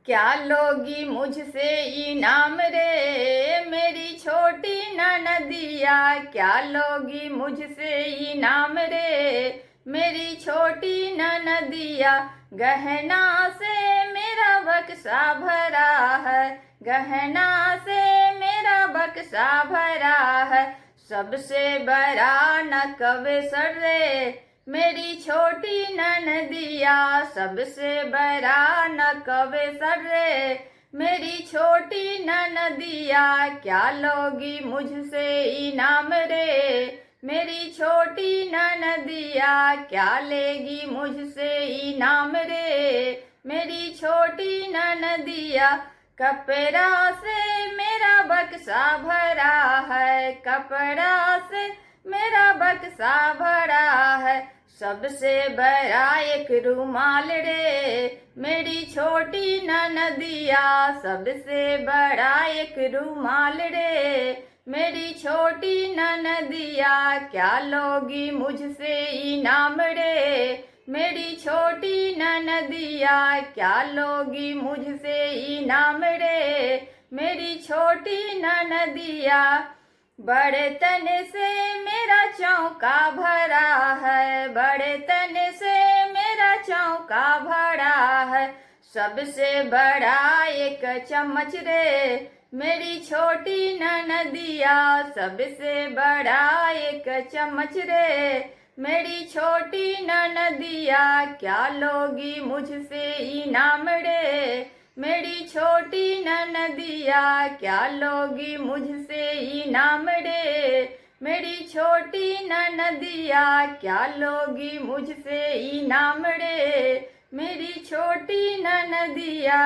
क्या लोगी मुझसे इनाम रे मेरी छोटी ननदिया। क्या लोगी मुझसे इनाम रे मेरी छोटी ननदिया। गहना से मेरा बक्सा भरा है, गहना से मेरा बक्सा भरा है। सबसे बड़ा नकबसर रे मेरी छोटी ननदिया। सबसे बड़ा नकबसर रे मेरी छोटी ननदिया। क्या लोगी मुझसे इनाम रे मेरी छोटी ननदिया। क्या लेगी मुझसे इनाम रे मेरी छोटी ननदिया। कपड़ा से मेरा बक्सा भरा है, कपड़ा से मेरा बक्सा भरा है। सबसे बड़ा एक रुमाल रे मेरी छोटी ननदिया। सबसे बड़ा एक रुमाल रे मेरी छोटी ननदिया। क्या लोगी मुझसे इनाम रे मेरी छोटी ननदिया। क्या लोगी मुझसे इनाम रे मेरी छोटी ननदिया। बड़े तन से मेरा चौका भरा है, बड़े तन से मेरा चौका भरा है। सबसे बड़ा एक चम्मच रे मेरी छोटी ननदिया। सबसे बड़ा एक चम्मच रे मेरी छोटी ननदिया। क्या लोगी मुझसे इनाम रे मेरी छोटी ननदिया। क्या लोगी मुझसे इनाम रे मेरी छोटी ननदिया। क्या लोगी मुझसे इनाम रे मेरी छोटी ननदिया।